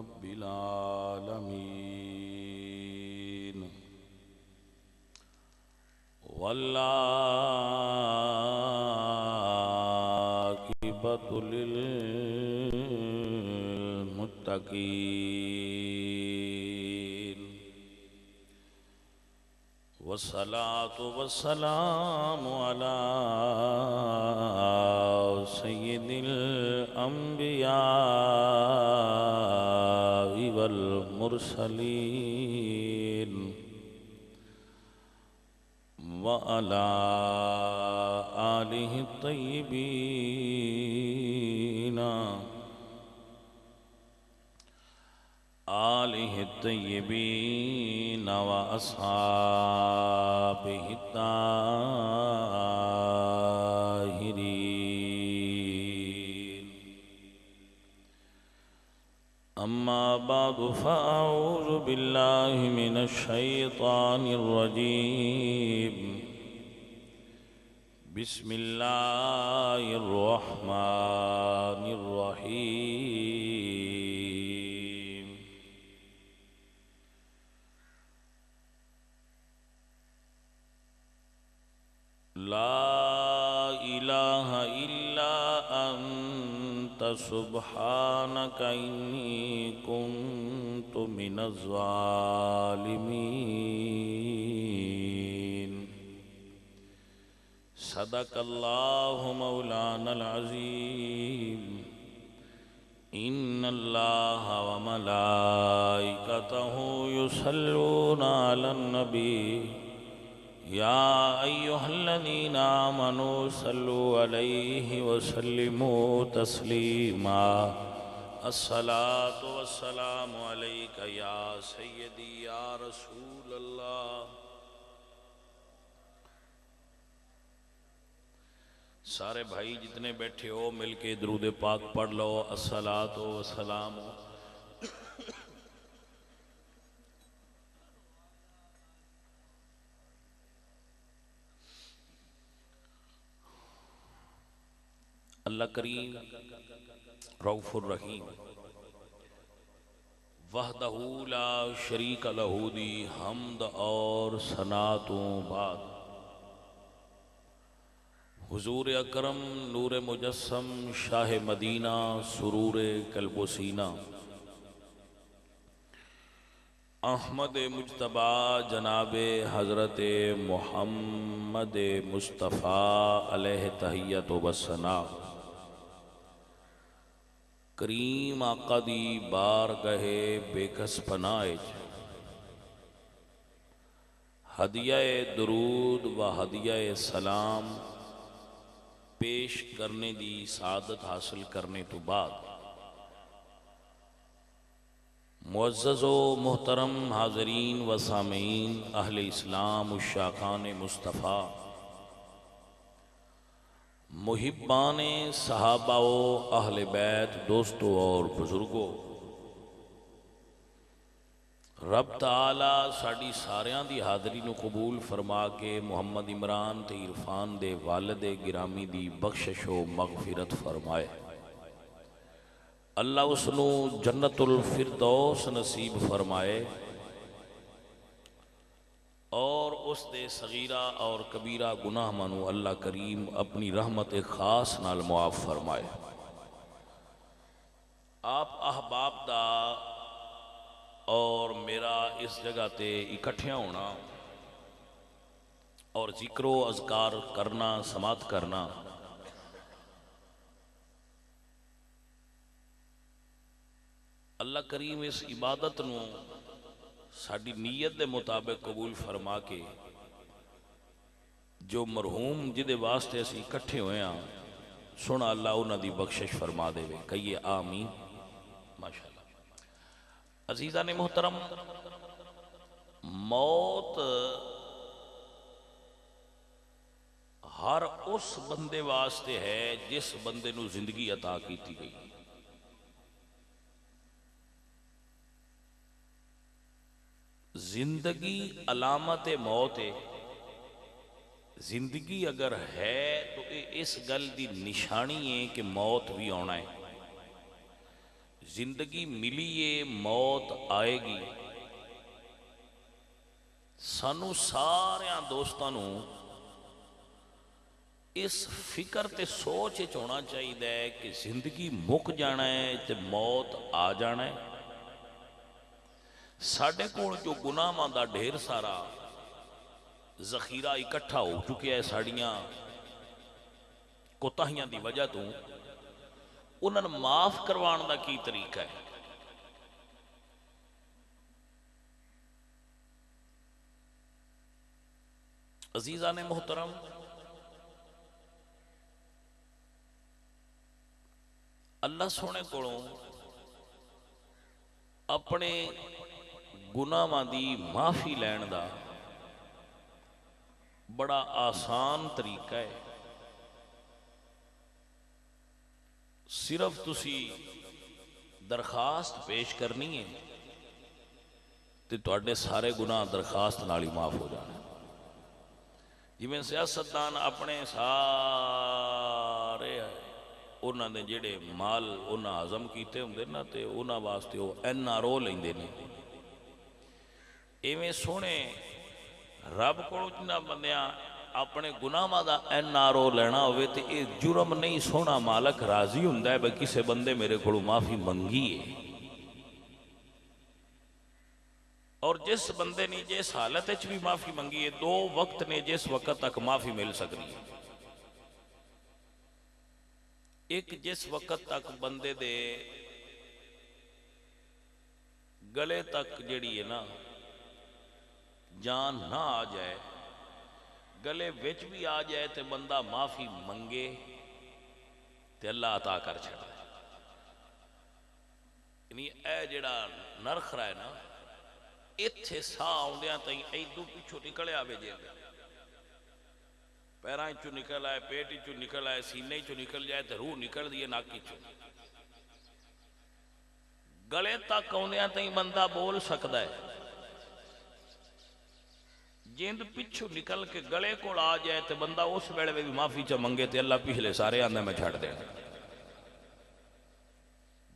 رب العالمين والعاقبة للمتقين والصلاة والسلام على سيد الأنبياء والمرسلين وعلى آله الطيبين وأصحابه الطاهرين أما بعد فأعوذ بالله من الشيطان الرجيم بسم الله الرحمن الرحيم لا إله إلا أنت سبحانك إني كنت من الظالمين صدق الله مولانا العظيم إن الله وملائكته يصلون على النبي يا أيها الذين آمنوا صلوا عليه وسلموا تسليما الصلاة والسلام عليك يا سيدي يا رسول الله سارے بھائی جتنے بیٹھے ہو مل کے درود پاک پڑھ لو الصلاۃ والسلام اللہ کریم رؤوف الرحیم وحدہ لا شریک لہ دی حمد اور ثناء بعد حضور اکرم نور مجسم شاہ مدینہ سرور قلب و سینہ احمد مجتبی جناب حضرت محمد مصطفیٰ علیہ تحیت و ثناء کریم آقا دی بارگاہ بے کس پناہ ہدیہ درود و ہدیہ سلام پیش کرنے دی سعادت حاصل کرنے تو بعد معزز و محترم حاضرین و سامعین اہل اسلام عشاقان مصطفیٰ محبان صحابہ و اہل بیت دوستوں اور بزرگوں رب تعالی ساڑی ساریاں دی حاضری نو قبول فرما کے محمد عمران تے عرفان دے والد گرامی دی بخشش و مغفرت فرمائے اللہ اس نو جنت الفردوس نصیب فرمائے اور اس دے صغیرہ اور کبیرہ گناہ منو اللہ کریم اپنی رحمت خاص نال معاف فرمائے آپ احباب دا اور میرا اس جگہ تے اکٹھیاں ہونا اور ذکر و اذکار کرنا سماعت کرنا اللہ کریم اس عبادت نو ساڑی نیت دے مطابق قبول فرما کے جو مرحوم جدے واسطے اسی اکٹھے ہوئے ہیں سنا اللہ انہاں دی بخشش فرما دے وے کہیے آمین ماشاءاللہ عزیزان محترم موت ہر اس بندے واسطے ہے جس بندے نو زندگی عطا کیتی گئی زندگی علامت موت ہے زندگی اگر ہے تو اس گل دی نشانی ہے کہ موت بھی آنا ہے زندگی ملی ہے موت آئے گی. سانو سارے دوستاں نو اس فکر تے سوچ ہونا چاہیے کہ زندگی مک جانا ہے تے موت آ جانا ہے. ساڈے کول جو گناہاں دا ڈھیر سارا ذخیرہ اکٹھا ہو چکیا ہے ساڑیاں کوتاہیاں دی وجہ تو انہاں نوں معاف کروان دا کی طریقہ ہے؟ عزیزان محترم، اللہ سونے کولوں اپنے گناہاں دی معافی لین دا بڑا آسان طریقہ ہے. صرف تسی درخواست پیش کرنی ہے تے تواڈے سارے گناہ درخواست نال ہی معاف ہو جانے. جویں سیاستدان اپنے سارے انہاں نے جڑے مال انہاں ہضم کیتے ہوندے نا تے انہاں واسطے وہ NRO لیندے نے. ایویں سونے رب کو جنہ بندیاں اپنے گناہاں دا NRO لینا ہوئے تے اے جرم نہیں. سونا مالک راضی ہوندا ہے بھئی کسے بندے میرے کو معافی منگی ہے. اور جس بندے نے جس حالت وچ بھی معافی منگی ہے، دو وقت نے جس وقت تک معافی مل سکتی ہے. ایک جس وقت تک بندے دے گلے تک جڑی ہے نا جان نہ آ جائے، گلے وچ بھی آ جائے تے بندہ معافی منگے تے اللہ عطا کر چھڑے. یعنی اے جڑا نرخ رہا ہے نا، اتھے سا آؤندیاں تائیں ایدو پیچھو نکلے آوے جے پیرائیں چو نکل آئے، پیٹی چو نکل آئے، سینے چو نکل جائے تے روح نکل دیئے ناکی چو. گلے تک آؤندیاں تائیں بندہ بول سکتا ہے. جیند پچھو نکل کے گلے کو آ جائے تے بندہ اس بیڑے بھی معافی چا منگے تے اللہ پچھلے سارے آندے میں چھڑ دے.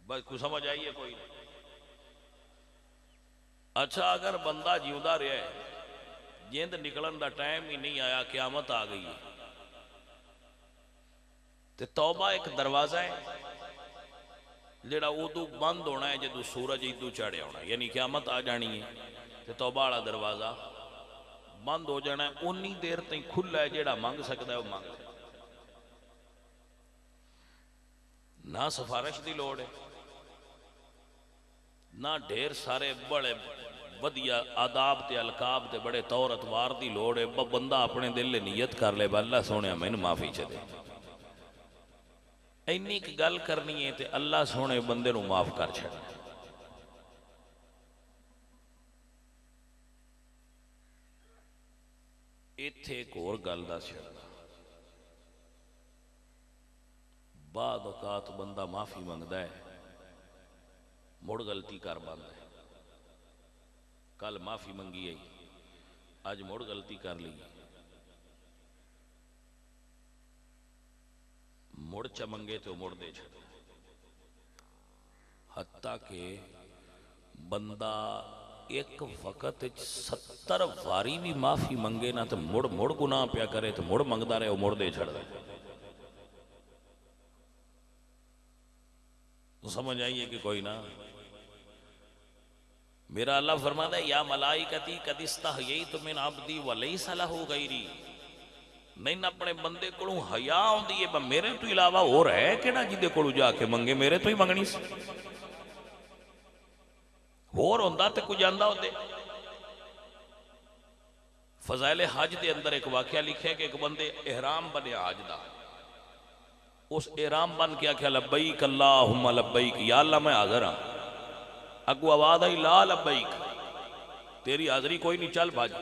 بس کو سمجھ آئیے کوئی نہیں. اچھا اگر بندہ جیودہ رہے جیند نکلن دا ٹائم ہی نہیں آیا، قیامت آ گئی تے توبہ ایک دروازہ ہے جڑا ادو بند ہونا ہے جدو سورج ادو چڑھے ہونا ہے. یعنی قیامت آ جانی ہے تے توبہ والا دروازہ بند ہو جانا ہے. انی دیر تائیں کھلا ہے جڑا مانگ سکتا ہے وہ مانگ لے. نہ سفارش دی لوڑ ہے، نہ ڈھیر سارے بڑے ودیا آداب تے القاب تے بڑے طور اتوار دی لوڑ ہے. بندہ اپنے دل لے نیت کر لے با اللہ سونے میں معافی چا دے. اینی کی گل کرنی ہے تے اللہ سونے بندے نو معاف کر چھڑے. ایتھے ایک اور گل دا چھڑا، بعد اوقات بندہ معافی منگدا ہے مڑ غلطی کر باندا ہے. کل معافی منگی ہے آج مڑ غلطی کر لی، مڑ چا منگے تو مڑ دے چھڑا. حتیٰ کہ بندہ ایک وقت 70 واری بھی معافی منگے نا تو مڑ گناہ پیا کرے تو مڑ منگدا رہے وہ مڑ دے چھڑ دے. تو سمجھ آئیے کہ کوئی نہ. میرا اللہ فرماتا ہے یا ملائکتی قد استحییت من عبدی ولیس لہ غیری. نہیں اپنے بندے کو حیا ہوندی ہے میرے تو علاوہ اور ہے کہ نہ جدے کو جا کے منگے میرے تو ہی منگنی سی. اور ہوندا تے کوئی جاندا ہوندے. فضائل حج دے اندر ایک واقعہ لکھے کہ ایک بندے احرام بنے حج دا. اس احرام بن کے آکھیا لبیک اللہم لبیک، یا اللہ میں حاضر ہاں. اگو آواز آئی لا لبیک، تیری حاضری کوئی نہیں، چل بھاج.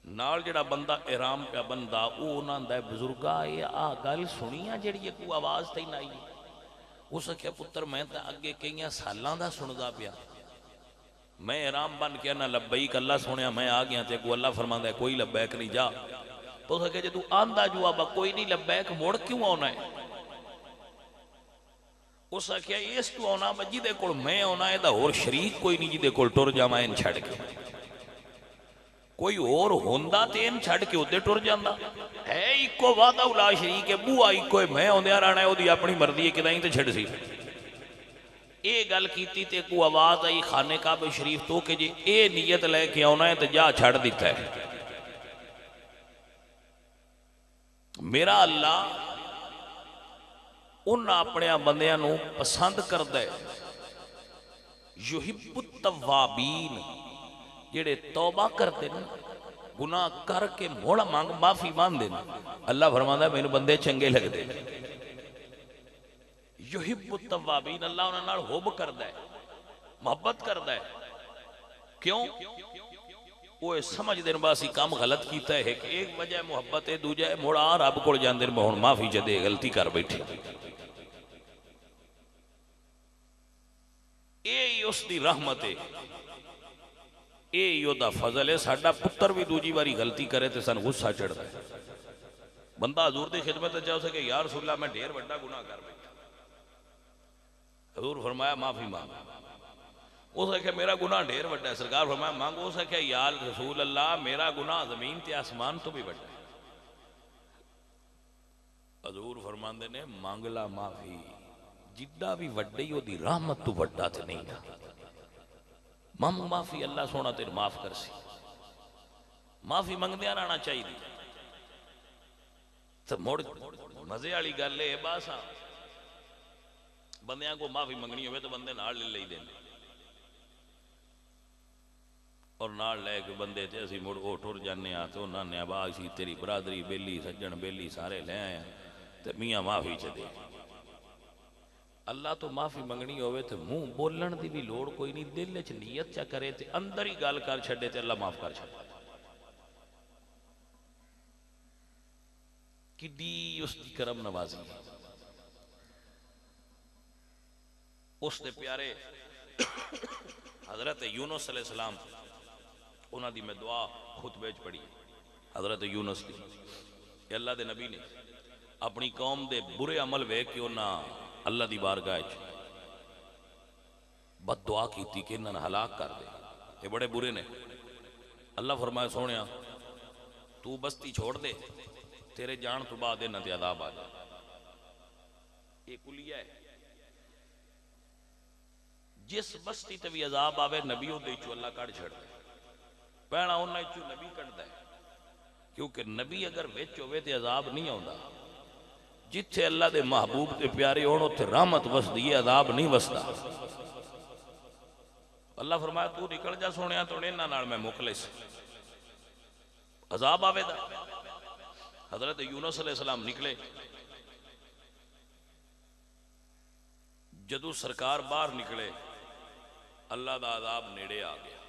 نال جڑا بندہ احرام پہ بندہ او انہاں دا بزرگا یہ گل سنی ہے جڑی کو آواز تے نہ آئی. اس کہا پتر میں تے اگے کئیاں سالاں دا سندا پیا، میں احرام بن کے نہ لبیک اللہ سنیا میں آ گیا تے کو اللہ فرماندا ہے کوئی لبیک نہیں جا. تو اس کہا جدو آندا جواب کوئی نہیں لبیک مڑ کیوں آنا ہے؟ اس آخیا اس تو آنا جہدے کول میں آنا یہ ہور شریک کوئی نہیں جہدے کول ٹر جاواں ان چھڑ کے کوئی اور ہوندا تے ان چھڑ کے ادھر ٹر جاندا ہے اکو وعدہ لا شریک ہے بوا اکو ہے میں آندیا رہنا ہے وہ اپنی مرضی ہے کدائیں تے چھڑ سی اے گل کیتی تے کو آواز آئی خانے کعبہ شریف تو کہ جی اے نیت لے کے آنا ہے تے جا چھڑ دیتا ہے میرا اللہ ان اپنے بندیاں نو پسند کردا ہے یحب التوابین جڑے توبہ کرتے ہیں گناہ کر کے موڑا مانگ معافی مان دینا اللہ فرماتا ہے میرے بندے چنگے لگ دے یحب التوابین اللہ انہاں نال حب کردا ہے محبت کردا ہے کیوں وہ سمجھ دین باسی کام غلط کیتا ہے کہ ایک وجہ محبت ہے دوجہ ہے موڑا رب کول جاندے میں ہن معافی چ دے غلطی کر بیٹھے اے اس دی رحمت ہے اے یو دا فضل ہے ساڈا پتر بھی دوجی باری غلطی کرے تے سن غصہ چڑھدا ہے بندہ حضور دی خدمت جا سکے یا رسول اللہ میں ڈھیر بڑا گناہ کر بیٹھا حضور فرمایا معافی مانگ اس نے کہا میرا گناہ ڈھیر بڑا ہے سرکار فرمایا مانگو اس نے کہا یا رسول اللہ میرا گناہ زمین تے آسمان تو بھی بڑا ہے حضور فرماندے نے مانگلا معافی جدہ بھی وڈی ہو دی رحمت تو وڈا تے نہیں تھا مانگ معافی اللہ سونا تیر معاف کر سی معافی منگ دیا رہنا چاہیے دی تو موڑ مزے والی گل ہے باسا بندیاں کو معافی منگنی ہوئے تو بندے نال لے لئی دیں اور نال لے کے بندے تے اسی مڑ او ٹر جانے آ تو انہاں نے آبا اسی تیری برادری بیلی سجن بیلی سارے لے آئے تے میاں معافی چ دے اللہ تو معافی منگنی ہوئے تو منہ بولن دی بھی لوڑ کوئی نہیں دل وچ نیت چا کرے تے اندر ہی گل کر چھڈے تے اللہ معاف کر چھڈے کڈی اس دی کرم نوازی اس دے پیارے حضرت یونس علیہ السلام انہاں دی میں دعا خطبے وچ پڑھی حضرت یونس دی کہ اللہ دے نبی نے اپنی قوم دے برے عمل ویکھ کے انہاں اللہ دی بارگاہ وچ بد دعا کیتی کہ انہاں نے ہلاک کر دے یہ بڑے برے نے اللہ فرمائے سونیا تو بستی چھوڑ دے تیرے جان تو بعد انہاں تے عذاب آ جائے یہ کلیہ ہے جس بستی تے بھی عذاب آوے نبیوں دے چو اللہ کڑ چھڑ دے پہنا انہاں چو نبی کڑدا ہے کیونکہ نبی اگر وچ ہوئے تے عذاب نہیں ہوندا جتھے اللہ دے محبوب تے پیارے ہون اوتھے رحمت وسدی ہے عذاب نہیں وسدا اللہ فرمایا تو نکل جا سونیا تو انہاں نال میں مخلص عذاب آوے دا حضرت یونس علیہ السلام نکلے جدو سرکار باہر نکلے اللہ دا عذاب نیڑے آ گیا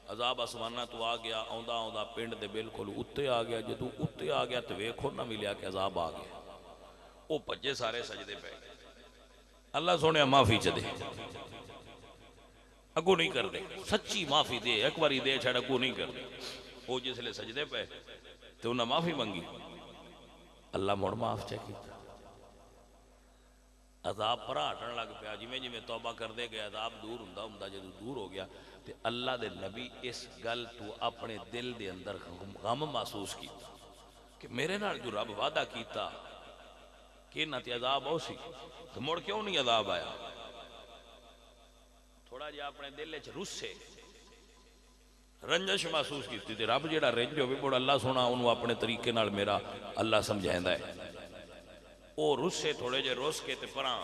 عذاب آسمانہ تو آ گیا آندا آندا پنڈ دے بالکل اتے آ گیا جدو اتے آ گیا تو ویکھو نہ ملیا کہ عذاب آ گیا وہ پجے سارے سجدے پہ اللہ سونے معافی چ دے اگو نہیں کر دے سچی معافی دے ایک باری دے چھڑ اگو نہیں کر دے وہ جس لئے سجدے پہ تو انہیں معافی منگی اللہ مڑ معاف چاہیے عذاب پر ہٹن لگ پیا جی میں توبہ کر دے گیا عذاب دور ہوندا جدو دور ہو گیا تے اللہ دے نبی اس گل تو اپنے دل دے اندر غم محسوس کیتا کہ میرے نال جو رب وعدہ کیتا کہ انہاں تے عذاب ہو سی تو مڑ کیوں نہیں عذاب آیا تھوڑا جہا اپنے دل وچ رسے رنجش محسوس کیتی تے رب جیڑا رنج ہوے مڑ اللہ سونا انہوں اپنے طریقے نال میرا اللہ سمجھائندا ہے او رسے تھوڑے جے روس کے تے پراں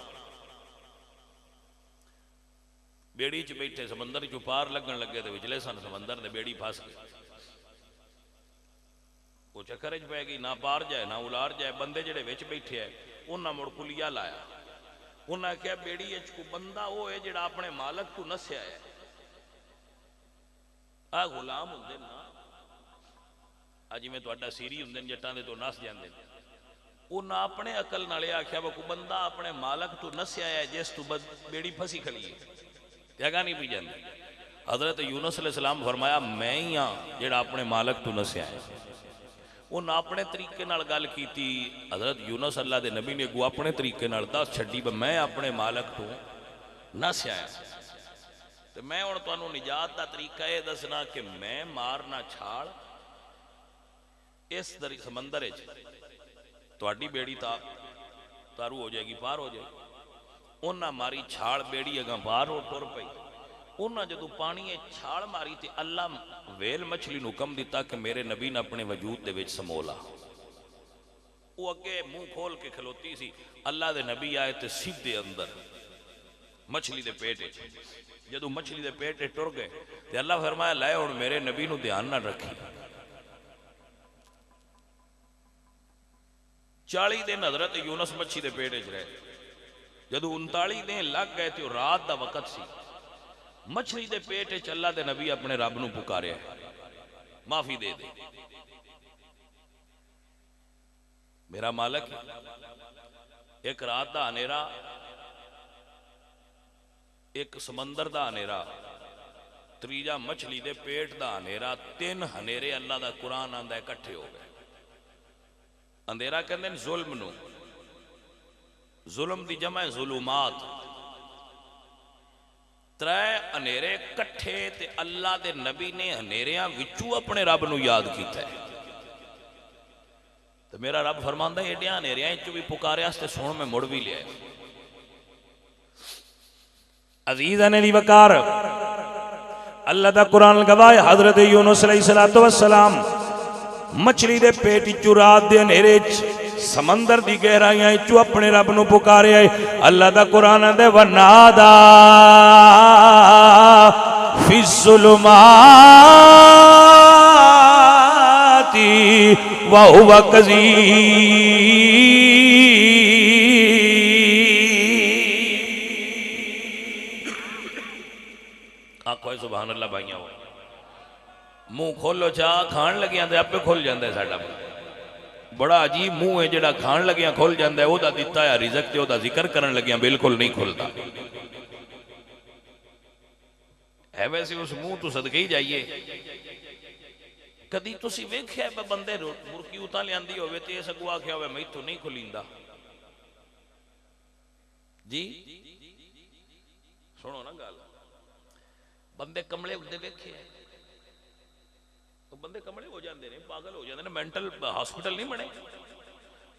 بیڑی چ بیٹھے سمندر چ پار لگن لگے تے وچلے سن سمندر دے بیڑی پھس گئی وہ چکر وچ پے گئی نہ پار جائے نہ الار جائے بندے جڑے وچ بیٹھے ہیں انہاں مڑ کلیا لایا انہاں کہا بیڑی وچ کو بندہ وہ ہے جڑا اپنے مالک تو نسیا ہے آ غلام ہوندے نا اج میں تہاڈا سیری ہوندے جٹاں دے تو نس جاندے انہاں اپنے عقل نال آکھیا وہ کو بندہ اپنے مالک تو نسیا ہے جس تو بیڑی پھسی کھڑی ہے جگہ نہیں پی جاندی حضرت یونس علیہ السلام فرمایا میں ہی ہاں جڑا اپنے مالک تو نسیا ہے انہیں اپنے طریقے نال گل کیتی. حضرت یونس اللہ دے نبی نے اگو اپنے طریقے نال دس چھڈی میں اپنے مالک تو نہ سیایا تو میں ہوں تمہیں نجات دا طریقہ یہ دسنا کہ میں مارنا چھاڑ اس سمندر تہاڈی بیڑی تارو ہو جائے گی پار ہو جائے گی. انہاں ماری چھاڑ بیڑی اگاں پار ہو ٹر پئی. انہاں جدو پانی چھاڑ ماری تے اللہ ویل مچھلی نو حکم دیتا کہ میرے نبی نے اپنے وجود دے وچ سمولا. وہ اگے منہ کھول کے کھلوتی سی. اللہ دے نبی آئے تے سیدھے اندر مچھلی دے پیٹ جدو مچھلی دے پیٹ ٹر گئے تے اللہ فرمایا لائے ہن میرے نبی نو دھیان نہ رکھی. 40 دن حضرت یونس مچھی دے پیٹ رہے. جدو 39 دن لگ گئے تے رات دا وقت سی. مچھلی دے پیٹ اللہ دے نبی اپنے رب نو پکارے معافی دے دے میرا مالک. ایک رات دا ہنیرا ایک سمندر دا ہنیرا تریجا مچھلی دے پیٹ دا ہنیرا 3 ہنیرے اللہ دا قرآن آندا ہے کٹھے ہو گئے. اندھیرا کہندے ہیں ظلم نو. ظلم دی جمع ہے ظلمات. 3 ہنیرے کٹھے تے اللہ دے نبی نے ہنیریاں وچوں اپنے رب نو یاد کیتا ہے. تو میرا رب فرماندا ہے ایڈیاں ہنیریاں وچوں بھی پکارے واسطے سن میں مڑ بھی لیا. عزیزاں دی وقار اللہ دا قرآن گواہ حضرت یونس علیہ السلام مچھلی دے پیٹ چو رات دے ہنیرے سمندر دی گہرائیاں چو اپنے رب نو پکارے آئے. اللہ دا قرآن دے ونادا فی الظلمات وہو کظیم. آخو سبحان اللہ بھائیاں ہو. منہ کھولو چاہ کھان لگیاں دے آپ پہ کھول جاندے ساڑھا. بڑا عجیب منہ ہے جڑا کھان لگیاں کھول جاندے او دا دیتا ہے رزق تے او دا ذکر کرن لگیاں بالکل نہیں کھولتا ہے. ویسے اس منہ تو صدقے ہی جائیے. کدی تسی ویکھیا ہے بندے مرکی اتاں لیاندی ہوئے تے اس اگوا کیا ہوئے میں تو نہیں کھلیندا جی. سنو نا گال بندے کملے ہوتے ویکھے ہیں تو بندے کملے ہو جاندے نے پاگل ہو جاندے نے. مینٹل ہاسپٹل نہیں بنے.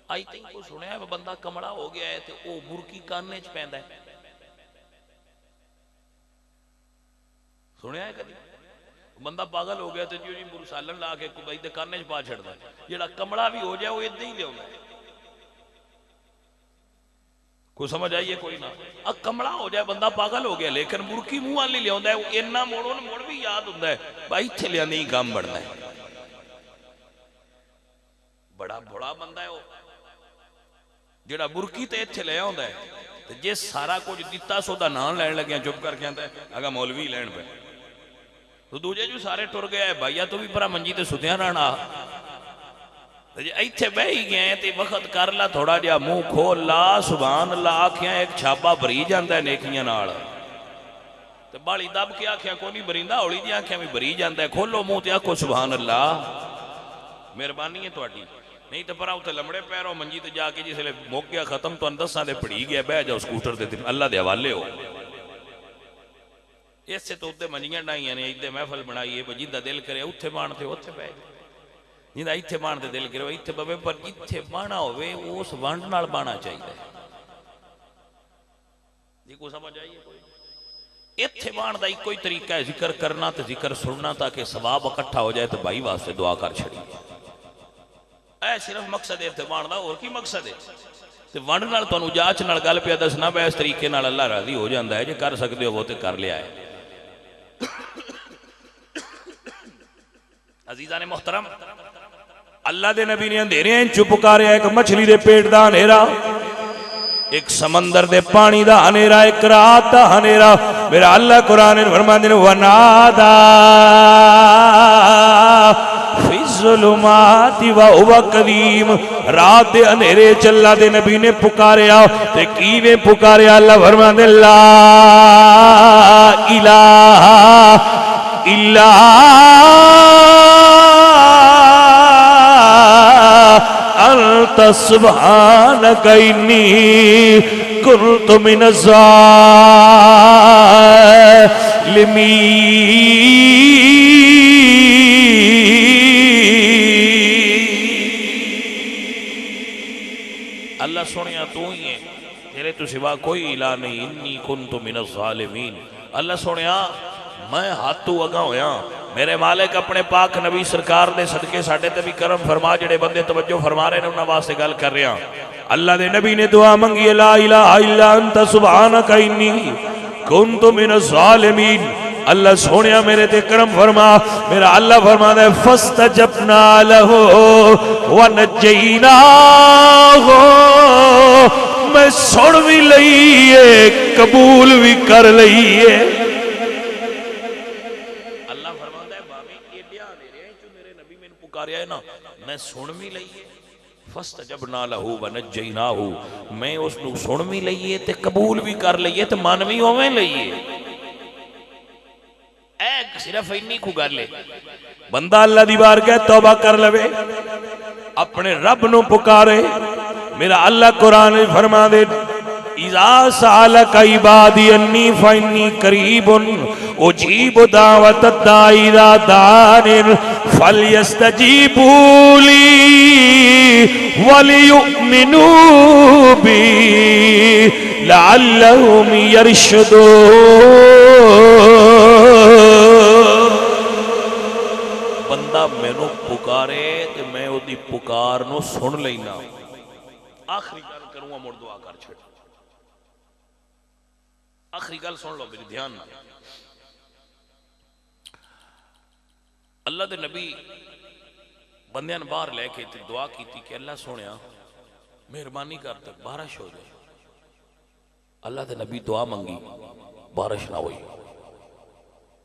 آئی تھنک کو سنیا ہے بندہ کمڑا ہو گیا ہے تو وہ برکی کاننے چ پیندا ہے. سنیا ہے کدی بندہ پاگل ہو گیا تو جی برسالن لا کے کبائی دے کاننے چ پا چھڑدا ہے. جڑا کمڑا بھی ہو جائے وہ ادھر ہی لیاوندا ہے. کوئی سمجھ آئیے کوئی نہ. کمڑا ہو جائے بندہ پاگل ہو گیا لیکن برکی منہ والی لیاوندا ہے. اینا موڑوں مڑ بھی یاد ہوندا ہے بھائی ایتھے لیاندی ہی کام بڑھنا ہے. بڑا بڑا بندہ ہے وہ جڑا برکی تے ایتھے لے آوندا ہے تے جے سارا کچھ دتا سو دا نام لین لگیا چپ کر کے آندا ہے اگا مولوی لین پہ. تو دوجے جو سارے ٹر گیا ہے بھائیا تو بھی پرا منجی تے ستیاں رہنا. ایتھے بہ ہی گئے تے وقت کر لا تھوڑا جا منہ کھول لا سبحان اللہ آکھیاں ایک چھاپا بری جاندا ہے نیکیاں نال. تے بالی دب کے آکھیاں کو نہیں بریندا ہولی دی آکھیاں بھی بری جاندا ہے. کھولو منہ تے آکھو سبحان اللہ مہربانی ہے تہاڈی. نہیں تو پرا اتنے لمڑے پیرو منجی تے جا کے جس لے موک گیا ختم تو اندساں دے پڑھی گیا بہ جاؤ سکوٹر دے اللہ دے حوالے ہو. اس سے تو اتنے منجیاں ڈائیاں نے اتنے محفل بنائی ہے جندا دل کرے اتنے مان تے اتنے بہ جائے. جندا اتنے مان تے دل کرے اتنے بوے پر جتھے بانا ہوئے اس ونڈ نال بانا چاہیے. جی کو سمجھ آئیے کوئی اتنے بان دا کوئی طریقہ ہے ذکر کرنا تے ذکر سننا تاکہ ثواب اکٹھا ہو جائے تو بھائی واسطے دعا کر چھڑی. اے صرف مقصد ارتبان دا اور کی مقصد ہے تے ونڈ نال تانوں جاچ نال گل پیا دسنا بے اس طریقے نال اللہ راضی ہو جاندا ہے. جے کر سکدے ہو وہ تے کر لیا ہے. عزیزان محترم اللہ دے نبی نے اندھیرے چ پکاریا ایک مچھلی دے پیٹ دا ہنیرا ایک سمندر دے پانی دا ہنیرا ایک رات دا ہنیرا. میرا اللہ قرآن فرماندے نے ونادا فی الظلمات وہو کظیم. رات دے اندھیرے چ اللہ دے نبی نے پکاریا تے کیویں پکاریا اللہ فرماندے لا الہ الا انت سبحانک انی کنت من الظالمین۔ اللہ سنیا تو ہی ہے، تیرے تو سوا کوئی الہ نہیں، انی کنت من الظالمین۔ اللہ سنیا میں ہاتھ تو اگا ہویا، میرے مالک اپنے پاک نبی سرکار دے صدقے ساڈے تے بھی کرم فرما، جڑے بندے توجہ فرما رہے نے انہاں واسطے گل کر رہا۔ اللہ دے نبی نے دعا منگی، لا الہ الا انت سبحانک انی کنت من الظالمین۔ اللہ سونیا میرے تے کرم فرما، میرا اللہ فرما دے فاستجبنا لہ ونجیناہ، میں سن بھی لئیے قبول بھی کر لئیے۔ اللہ فرماتا ہے بابی یہ بیا دے رہے ہیں جو میرے نبی میں پکاریا ہے نا، میں سن بھی لئیے، فاستجبنا لہ ونجیناہ، میں اس نو سن بھی لئیے تے قبول بھی کر لئیے تے مان بھی ہوئے لئیے۔ ایک صرف انی کو گر لے بندہ اللہ دی بارگاہ توبہ کر لوے، اپنے رب نو پکارے۔ میرا اللہ قرآن فرما دے، اذا سالک عبادی انی فانی قریب اجیب دعوت الداعی اذا دعان فلیستجیبوا لی ولیؤمنوا بی لعلہم یرشدون۔ بندہ میں نو پکارے تے میں او دی پکار نو سن لینا۔ آخری گل کروں مڑ دعا کر چھڑ، آخری گل سن لو میری دھیان نہ۔ اللہ دے نبی بندیاں باہر لے کے دعا کی تھی کہ اللہ سونیا مہربانی کر تے بارش ہو جائے۔ اللہ دے نبی دعا منگی، بارش نہ ہوئی۔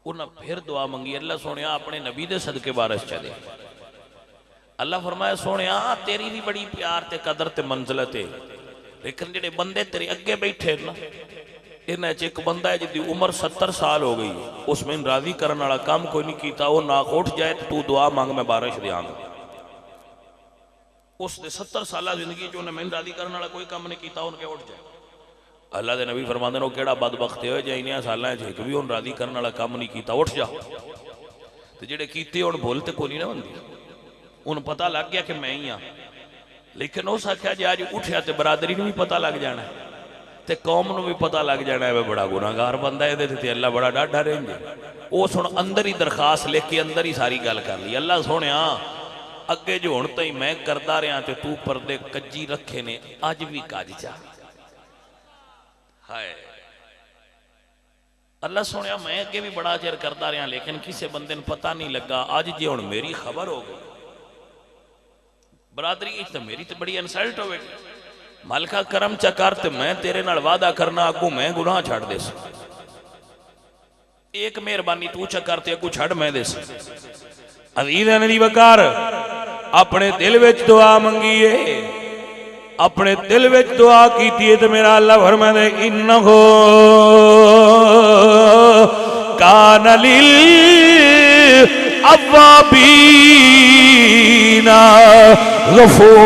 انہاں پھر دعا منگی، اللہ سونیا اپنے نبی دے صدقے بارش چلے۔ اللہ فرمایا سونیا تیری بھی بڑی پیار تے قدر تے منزلت ہے، لیکن جڑے بندے تیرے اگے بیٹھے نا، انہیں ایک بندہ ہے جدی عمر 70 سال ہو گئی، اس میں راضی کرنے والا کام کوئی نہیں کیتا، وہ ناک اٹھ جائے تو دعا مانگ میں بارش دیا گا۔ اس نے 70 سالہ زندگی جو انہیں میں راضی کرنے والا کوئی کام نہیں کیتا، ان کے اٹھ جائے۔ اللہ دے نبی فرماندے نو کیڑا بدبخت ہوئے جائے انہیں سالہ ہے جھیک بھی ان راضی کرنے والا کام نہیں کیتا، اٹھ جا۔ تو جڑے کیتے ان بولتے کو نہیں نہ بندی، ان پتہ لگ گیا کہ میں ہی ہاں، لیکن اس آکھیا جی آج اٹھیا تے برادری نو بھی پتہ لگ جانا ہے تے قوم نو بھی پتہ لگ جانا ہے، وہ بڑا گناہگار بندہ ہے تے اللہ بڑا ڈاڈا رہیں گے۔ وہ سن اندر ہی درخواست لے کے اندر ہی ساری گل کر لی، اللہ سونیا اگے جو ہن تئی میں کردا رہا تے تو پردے کجی رکھے نے اج بھی کج چا۔ ہائے اللہ سونیا میں اگے بھی بڑا چر کردا رہا لیکن کسے بندے نے پتہ نہیں لگا، اج جی ہن میری خبر ہو گئی برادری تو میری تو بڑی انسلٹ ہوئے گی۔ مالکہ کرم چکر تے میں تیرے نال وعدہ کرنا اگوں میں گناہ چھڑ دے سا، ایک مہربانی تو چکر تے اگوں چھڑ میں دے سا۔ عزیزاں دی وقار اپنے دل وچ دعا منگیے، اپنے دل وچ دعا کیتی ہے تو میرا اللہ فرمائے انہو کان للأوابین غفورا۔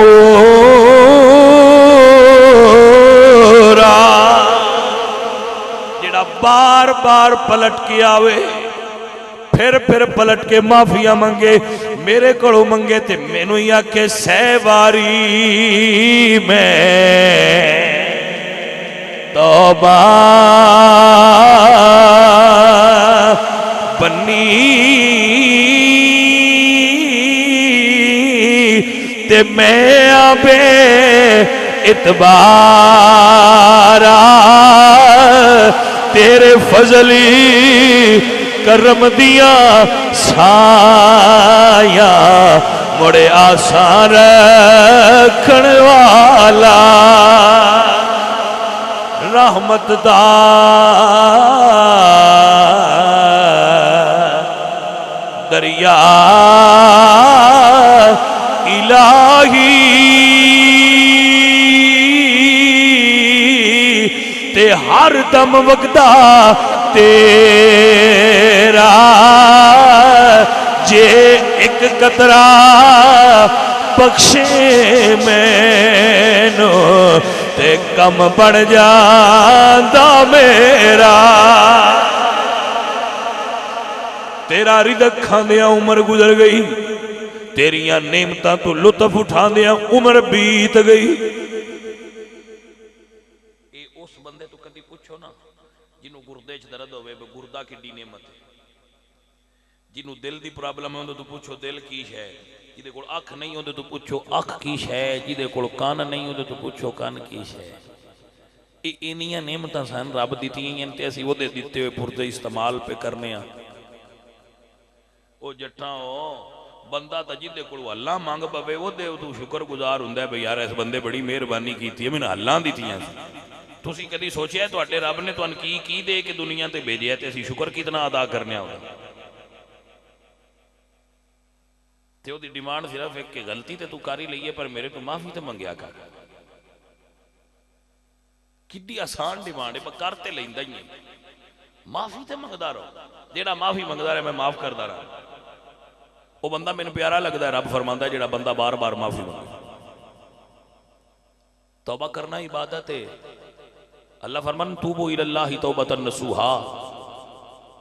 جڑا بار بار پلٹ کے آوے پھر پلٹ کے معافیاں منگے، میرے کڑو منگے تے مینوں ہی آکھے سہ واری میں توبہ بنی تے میں آبے اتبارا تیرے فضلی کرم دیا سایا مڑے آسان رکھن والا رحمت دا دریا الہی تے ہر دم وگدا تیرا جے ایک قطرہ بخشے مینو تے کم بڑھ جاندا میرا تیرا رزق کھاندیاں عمر گزر گئی تیریاں نعمتاں تو لطف اٹھاندیاں عمر بیت گئی اے اس بندے تو کدی پوچھو نا جنوں گردے چ درد ہوئے گردہ کڈی نعمت ہے جنوں دل دی پرابلم ہے تو پوچھو دل کی شے جدے کول اکھ نہیں ہوندے تو پوچھو اکھ کی شے جدے کول کان نہیں ہوندے تو پوچھو کان کی شے انیاں نعمتاں سن رب دتیاں ہیں تے اسی اودے دتے ہوئے پھردے استعمال پہ کرنے ہاں او جٹھاں او بندہ تا جدے کول اللہ مانگ پوے اودے تو شکر گزار ہوندا ہے بھئی یار اس بندے بڑی مہربانی کیتی ہے مینوں اللہ دتیاں تسی کدی سوچیا ہے تواڈے رب نے تانوں کی دے کے دنیا تے بھیجیا تے اسی شکر کتنا ادا کرنے ہوگا تے او دی ڈیمانڈ صرف ایک کہ غلطی تے تو کاری لئیے پر میرے تو معافی تے منگیا کر کڈی آسان ڈیمانڈ ہے کر تے لیندا ہی ہے معافی تے منگدا رہو جیڑا معافی منگدا رہے میں معاف کردا رہا وہ بندہ مینوں پیارا لگدا ہے رب فرماندا ہے جیڑا بندہ بار بار معافی منگے توبہ کرنا عبادت ہے اللہ فرمان توبو الی اللہ توبۃ نصوحا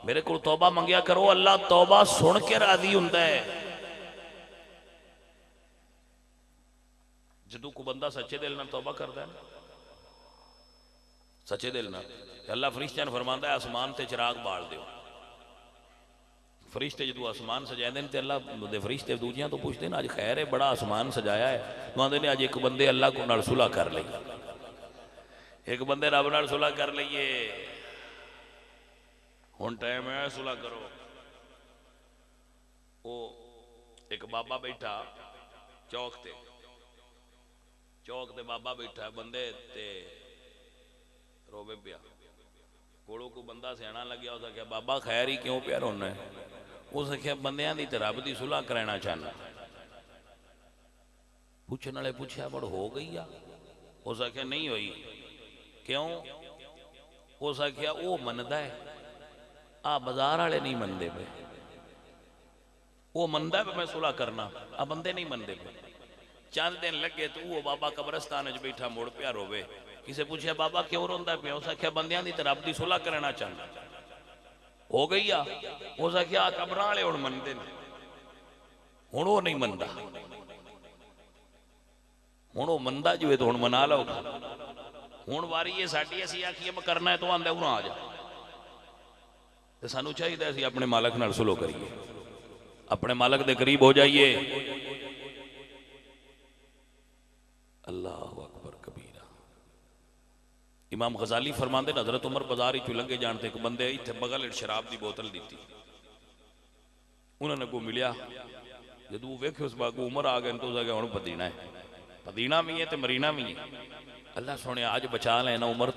میرے کو توبہ منگیا کرو اللہ توبہ سن کے راضی ہوندا ہے جدوں کو بندہ سچے دل نال توبہ کردا ہے سچے دل نال اللہ فرشتیاں نوں فرماندا ہے آسمان تے چراغ بال دیو فرشتے جدو آسمان سجائے دیں تے اللہ دے فرشتے دوجیاں تو پوچھتے ہیں آج خیر ہے بڑا آسمان سجایا ہے تو آندے نے آج ایک بندے اللہ کو نال صلح کر لئیے ایک بندے رب نال صلح کر لئیے ہن ٹائم ہے صلح کرو او ایک بابا بیٹھا چوک تے بابا بیٹھا بندے تے روبے پیا کوڑوں کو بندہ سیانا لگیا اس نے کہا بابا خیر ہی کیوں پیا رونا ہے اس نے کہا بندیاں دی تے رب دی صلح کرانا چاہنا پوچھنے والے پوچھا بڑ ہو گئی ہے اس نے کہا نہیں ہوئی کیوں اس نے کہا وہ مندا ہے بازار والے نہیں مندے پہ وہ مندا ہے میں صلح کرنا بندے نہیں مندے پہ چند دن لگے تو وہ بابا قبرستان وچ بیٹھا مڑ پیا روے کسے پوچھا بابا کیوں روندا پیا اس نے کہا بندیاں دی تے رب دی صلح کرنا چاہنا ہو گئی اس نے کہا قبراں والے ہن مندے نے ہن وہ نہیں مندا ہن وہ مندا جو ہے تو ہن منا لو ہن واری یہ ساڈی اسی آکھیے میں کرنا ہے تو آندا اُراں آ جا تے سانوں چاہیے اسی اپنے مالک نال صلح کریے اپنے مالک دے قریب ہو جائیے اللہ اکبر کبیرہ امام غزالی فرماندے حضرت عمر بازار ہی لنگے جانتے ایک بندے ایتھے بغل شراب دی بوتل دیتی انہوں نے کو ملیا جدو ویکھے اس باگو عمر آ گئے تو اس آگے انہوں پدینہ ہے پدینہ بھی ہے تے مرینہ بھی ہے اللہ سونے آج بچا لینا عمر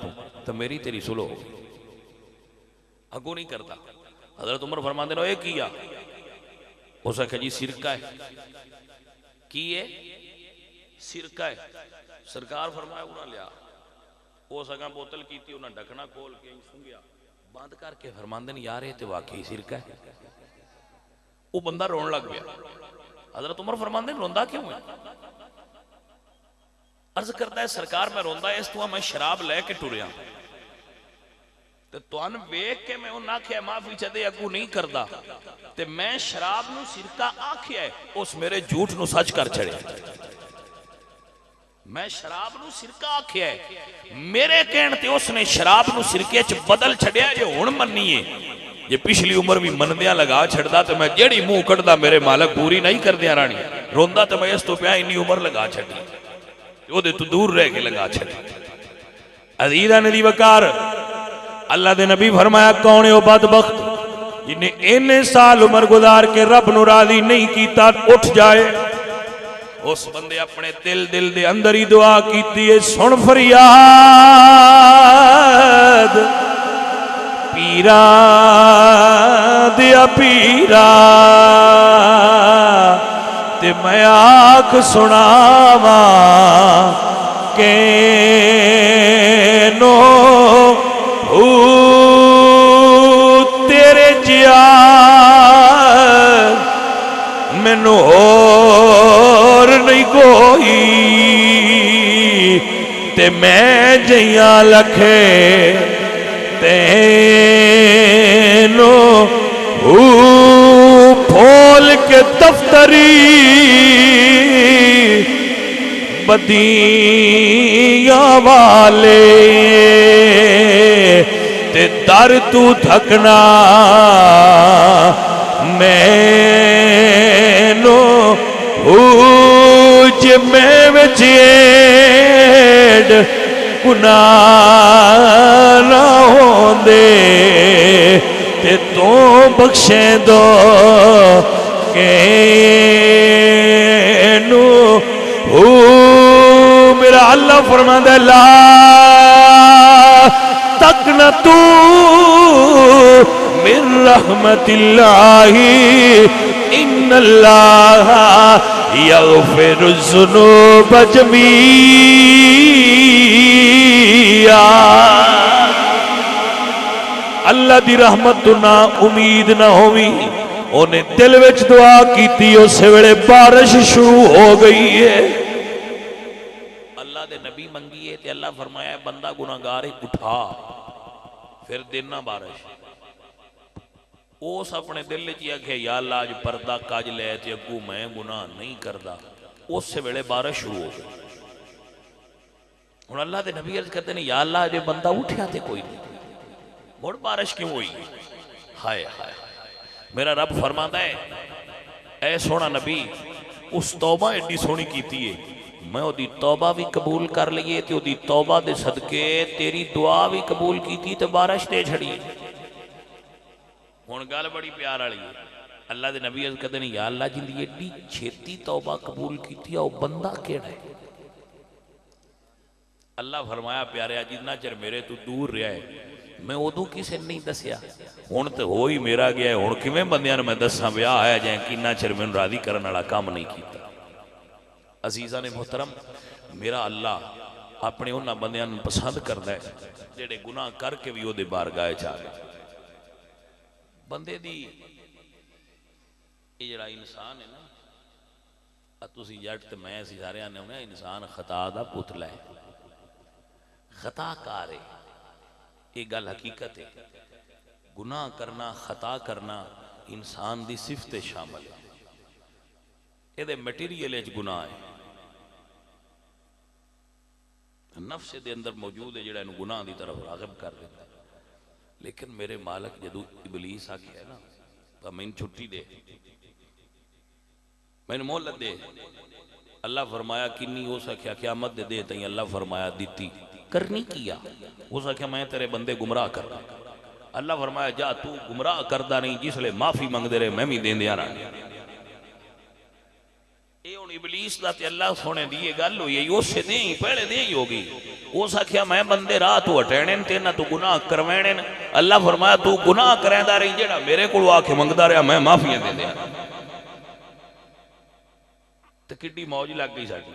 تو میری تیری صلح ہو اگو نہیں کرتا حضرت عمر فرماندے نے اے کیا اس نے کہا جی سرکہ ہے کی ہے سرکہ ہے سرکار فرمایا انہوں لیا وہ سگاں بوتل کی تھی انہوں ڈھکنا کھول کے سنگیا بند کر کے فرماندے نے یار یہ تے واقعی سرکہ ہے وہ بندہ رون لگ گیا حضرت عمر فرماندے نے روندا کیوں ہے عرض کرتا ہے سرکار میں روندا ہے اس تو میں شراب لے کے ٹریا تو ان بیک کے میں انہاں کیا معافی چدے اگو نہیں کردا تے میں شراب نو سرکہ آکھیا ہے اس میرے جھوٹ نو سچ کر چھڑے میں شراب نو سرکہ آکھیا ہے میرے کہن تے اس نے شراب نو سرکے چ بدل چھڑیا یہ ہن مننی ہے یہ پچھلی عمر بھی مندیاں لگا چھڑدا تے میں جیڑی منہ کٹدا میرے مالک پوری نہیں کر دیا رانی روندا تے میں اس تو پیا انی عمر لگا چھڑی او دے تو دور رہ کے لگا چھڑی عزیزاں دی وقار اللہ دے نبی فرمایا کون ہے وہ بدبخت جنہیں اتنے سال عمر گزار کے رب نو راضی نہیں کیتا اٹھ جائے اس بندے اپنے دل دے اندر ہی دعا کیتی ہے سن فریاد پیرا دیا پیرا تے میں آنکھ سناواں کینو تیرے جیا مینوں اور نہیں تے میں جیاں لکھے تینو پھول کے دفتری بدیاں والے تے در تو تھکنا مینو جے میں وچیڑ گناہ نہ ہوندے تے تو بخشیں دو کینو میرا اللہ فرماتا ہے لا تقنطو من رحمت اللہ ان اللہ یغفر الذنوب جمیعا اللہ دی رحمت تو نہ امید نہ ہوئی انہیں دل وچ دعا کیتی اسے ویلے بارش شروع ہو گئی ہے اللہ دے نبی منگی ہے تے اللہ فرمایا ہے بندہ گناہگار اٹھا پھر دینا بارش اس اپنے دل کیا کہ یا اللہ آج پردہ کاج لے تے اگو میں گناہ نہیں کردا اس سے ویلے بارش شروع ہو گئی اور اللہ دے نبی عرض کرتے ہیں یا اللہ جو بندہ اٹھیا تے کوئی نہیں موڑ بارش کیوں ہوئی ہائے ہائے میرا رب فرماتا ہے اے سونا نبی اس توبہ ایڈی سونی کیتی ہے میں وہ دی توبہ بھی قبول کر لیے تے وہ دی توبہ دے صدقے تیری دعا بھی قبول کیتی تے بارش دے چھڑیے ہون گال بڑی پیار آلی ہے اللہ دے نبی عز کہتے ہیں یا اللہ جن دی ایڈی چھیتی توبہ قبول کیتی ہے وہ بندہ کیڑا ہے اللہ فرمایا پیارے جتنا چر میرے تو دور رہا ہے میں ادو کسے نہیں دسیا ہون تو ہو ہی میرا گیا ہے ہون کمیں بندیاں میں دساں بیاہ آیا جائیں کینا چر میں راضی کرنے والا کام نہیں کیتا عزیزان محترم میرا اللہ اپنے انہاں بندیاں پسند کردا ہے جڑے گناہ کر کے بھی وہ دے بارگاہ چاہ گئے بندے دی یہ جڑا انسان ہے نا تسی جٹ تے میں اسی سارے آنے ہونے انسان خطا دا پتلا ہے خطا کار ہے یہ گل حقیقت ہے گناہ کرنا خطا کرنا انسان دی صفت شامل ہے یہ دے میٹیریل ایج گناہ ہے نفس دے اندر موجود ہے جڑا انہوں گناہ دی طرف راغب کر دیتا ہے لیکن میرے مالک جدو ابلیس آکے ہے نا تو میں چھٹی دے میں نے مولت دے اللہ فرمایا کنی ہو سکیا قیامت دے دے تائیں اللہ فرمایا دیتی کرنی کیا ہو سکیا میں تیرے بندے گمراہ کرنا اللہ فرمایا جا تو گمراہ کردہ نہیں جس لئے معافی مانگ دے رہے میں بھی دین دیا رہا اے ان ابلیس دا تے اللہ سونے دیئے گل ہوئی ہے اس سے دیں ہی پہلے دیں ہی ہوگی ہو سکیا میں بندے راہ تو اٹھینن تینا تو گناہ کروینن اللہ فرمایا تو گناہ کریں دا رہی جیڑا میرے کو آکے مانگ دا رہا میں معافی دین دیا تو کٹی موج لگ گئی ساکی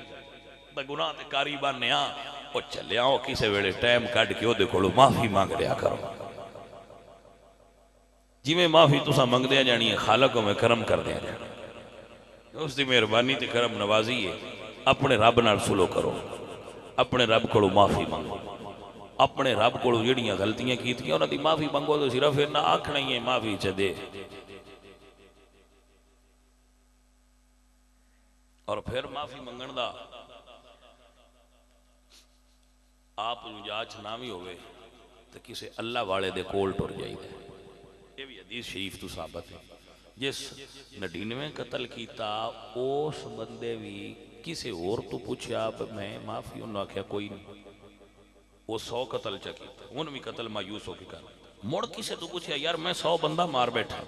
تو گناہ تے کاری بانے ہاں وہ چلے آؤ کسے ویڑے ٹائم کٹ کے وہ دیکھو لو معافی مانگ رہا کرو جی میں معافی تو سا مانگ دیا جانی ہے خالقوں میں کرم کر دیا جانی اس دی مہربانی تے کرم نوازی ہے اپنے رب نال سلو کرو اپنے رب کو معافی مانگو اپنے رب کو جڑیاں غلطیاں کیتیاں انہاں دی معافی مانگو تو صرف نہ آکھنا ہی ہے معافی چ دے اور پھر معافی منگن دا آپ جاچ نہ بھی ہوئے تو کسے اللہ والے دے کول ٹر جائی دے یہ بھی حدیث شریف تو ثابت ہے جس 99 قتل کیتا اس بندے بھی کسے اور تو پوچھا میں معافی انہوں نے کہا کوئی نہیں وہ 100 قتل چکیتا انہوں بھی قتل مایوس ہو کے کر مڑ کسے تو پوچھا یار میں 100 بندہ مار بیٹھا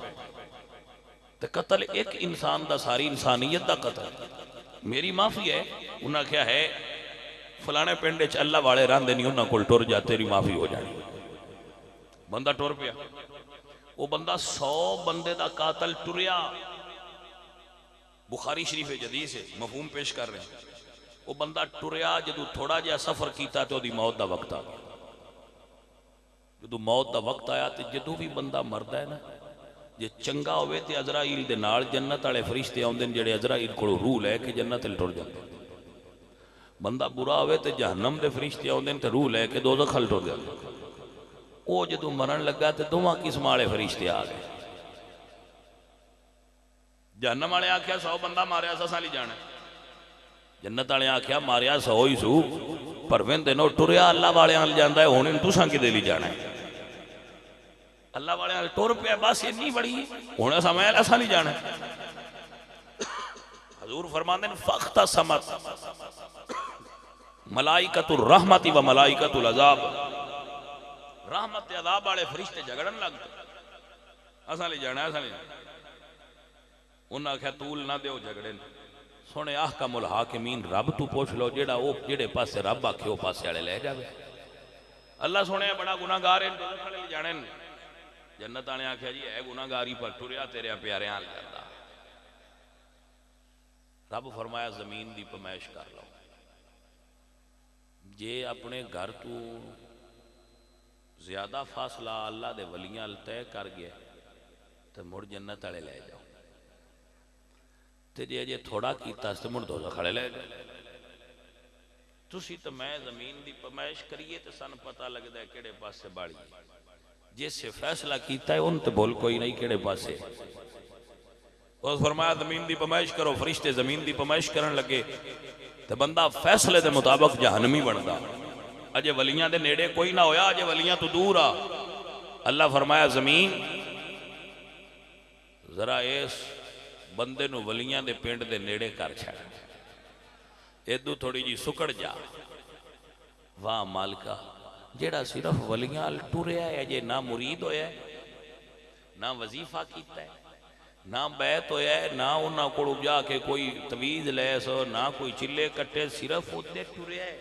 تو قتل ایک انسان دا ساری انسانیت دا قتل میری معافی ہے انہوں نے کہا ہے فلانے پینڈے چ اللہ والے راندے نہیں انہوں کو ٹور جا تیری معافی ہو جانی بندہ ٹور پیا وہ بندہ 100 بندے دا قاتل ٹریا بخاری شریف جدیث ہے مفہوم پیش کر رہے ہیں وہ بندہ ٹریا جدو تھوڑا جا سفر کیتا تو دی موت دا وقت آ جدو موت دا وقت آیا تو جدو بھی بندہ مرد ہے نا جے چنگا ہوئے تے عزرائیل دے نال جنت والے فرشتے آؤندے جڑے عزرائیل کو روح لے کے جنت تے ٹر جاندے بندہ برا ہوئے تو جہنم دے فرشتے آتے ہیں تو روح لے کے دوزخ خل ٹر جاتے وہ جدو مرن لگا تو دونوں قسم والے فرشتے آ گئے جہنم والے آخیا 100 بندہ ماریا سا لی جانا جنت والے آخیا ماریا 100 ہی سو پر دنوں ٹریا اللہ والے آل جانا ہے ہوں تساں کدے لی جانا ہے اللہ والے آل ٹر پیا بس اینی بڑی ہوں ایسا میں ایسا نہیں جانا ہے حضور فرماندے ہیں فاختصمت ملائکۃ الرحمت و ملائکۃ العذاب رحمت عذاب والے فرشتے جھگڑن لگتے ایسا لی جانا ایسا نہیں جانا انہاں کہا طول نہ دیو جھگڑے سونے احکم الحاکمین رب تو پوچھ لو جیڑا او جیڑے پاسے رب آکھے او پاسے والے لے جاوے اللہ سونے بڑا گناہگار ہے دوزخ والے لے جانے جنت والے آکھیا جی اے گناہگاری پر ٹریا تیرے پیارے حال کردا رب فرمایا زمین دی پمائش کر لو جے اپنے گھر تو زیادہ فاصلہ اللہ دے ولیاں طے کر گیا تو مڑ جنت والے لے جاؤ تے جے تھوڑا کیتا تے مڑ دوزخ والے لے جاؤ تسی تو میں زمین دی پمائش کریے تے سن پتہ لگدا ہے کیڑے پاسے باڑی جس سے فیصلہ کیتا ہے ان تے بول کوئی نہیں کیڑے پاسے اور فرمایا زمین دی پمائش کرو فرشتے زمین دی پمائش کرن لگے تے بندہ فیصلے دے مطابق جہنمی بندا اجے ولیاں دے نیڑے کوئی نہ ہویا اجے ولیاں تو دور آ اللہ فرمایا زمین ذرا اس بندے نو ولیاں دے پنڈ دے نیڑے کر چھڑ ایدو تھوڑی جی سکڑ جا واہ مالکا جیڑا صرف ولیاں ٹوریا ہے اجے نہ مرید ہویا ہے نہ وظیفہ کیتا ہے نہ بیعت ہویا ہے نہ انہاں کوڑ جا کے کوئی تویز لے سو نہ کوئی چلے کٹے صرف ادھے ٹوریا ہے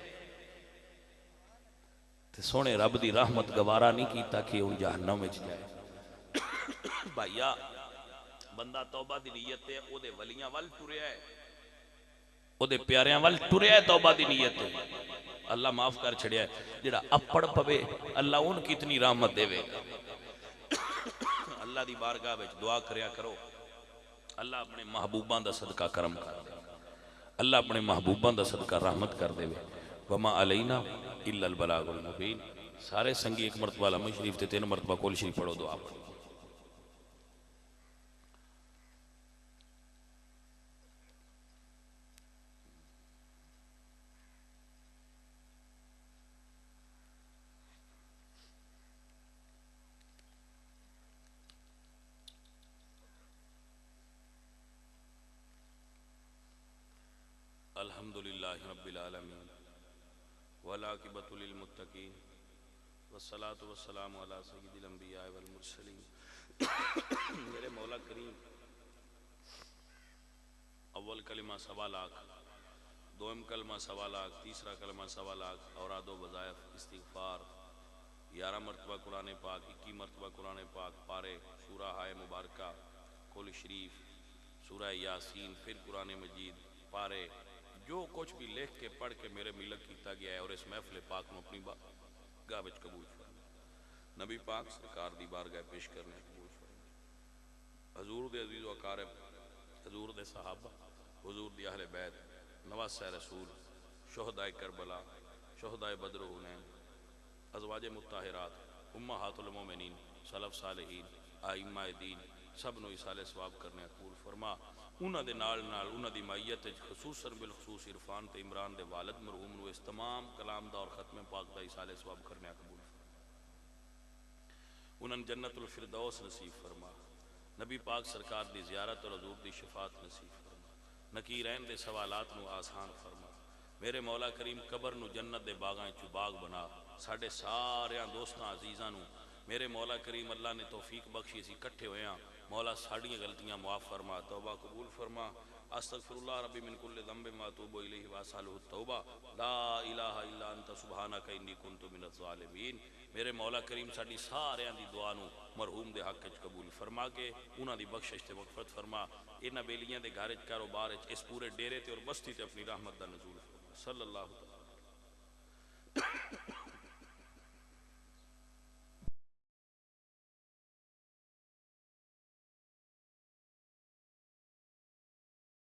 تے سونے رب دی رحمت گوارا نہیں کیتا کہ وہ جہنم وچ جائے بھائیا بندہ توبہ دی نیت ہے او دے ولیاں وال ٹوریا ہے او دے پیاریاں وال ٹوریا ہے توبہ دی نیت ہے اللہ معاف کر چھڑیا ہے جڑا اپڑ پوے اللہ ان کی اتنی رحمت دے وے اللہ دی بارگاہ وچ دعا کریا کرو اللہ اپنے محبوباں دا صدقہ کرم کر دے اللہ اپنے محبوباں دا صدقہ رحمت کر دے وما علینا الا البلاغ المبین سارے سنگی ایک مرتبہ لمحہ شریف تے 3 مرتبہ کول شریف پڑھو دعا پڑھو الحمدللہ رب العالمین والعاقبۃ للمتقین والصلاة والسلام علی سید الانبیاء والمرسلین میرے مولا کریم اول کلمہ 1.25 لاکھ دوم کلمہ 1.25 لاکھ تیسرا کلمہ 1.25 لاکھ اوراد و وظائف استغفار 11 مرتبہ قرآن پاک 21 مرتبہ قرآن پاک پارے سورہ ہائے مبارکہ کل شریف سورہ یاسین پھر قرآن مجید پارے جو کچھ بھی لکھ کے پڑھ کے میرے ملک کیتا گیا ہے اور اس محفل پاک میں اپنی گاہ وچ قبول فرمائے نبی پاک سرکار دی بارگاہ پیش کرنے قبول فرمائے حضور دے عزیز و اقارب حضور دے صحابہ حضور دی اہل بیت نواسہ رسول شہدائے کربلا شہدائے بدر و حنین ازواج مطہرات امہات المومنین سلف صالحین ائمہ دین سب نو ایصال ثواب کرنے قبول فرما انہاں دے نال انہاں دی مائیت خصوصاً بالخصوص عرفان تے عمران دے والد مرحوم نو اس تمام کلام دا اور ختم پاک دا ایصال ثواب کرنے قبول فرما انہاں جنت الفردوس نصیب فرما نبی پاک سرکار دی زیارت اور حضور دی شفاعت نصیب فرما نکیرین دے سوالات نو آسان فرما میرے مولا کریم قبر نو جنت دے باغاں چ باغ بنا ساڈے سارے دوستاں عزیزاں نو میرے مولا کریم اللہ نے توفیق بخشی اسی کٹھے ہوئے ہیں مولا ساڑیاں غلطیاں معاف فرما توبہ قبول فرما استغفر اللہ ربی من کل ذنب ما اتوب الیہ واسالہ التوبہ لا الہ الا انت سبحانک انی کنت من الظالمین میرے مولا کریم ساڈی سارے دی دعا نو مرحوم دے حق وچ قبول فرما کے انہاں دی بخشش تے مغفرت فرما انہاں بیلیاں دے گھر وچ کاروبار وچ اس پورے ڈیرے تے اور بستی تے اپنی رحمت دا نزول فرما صلی اللہ تعالی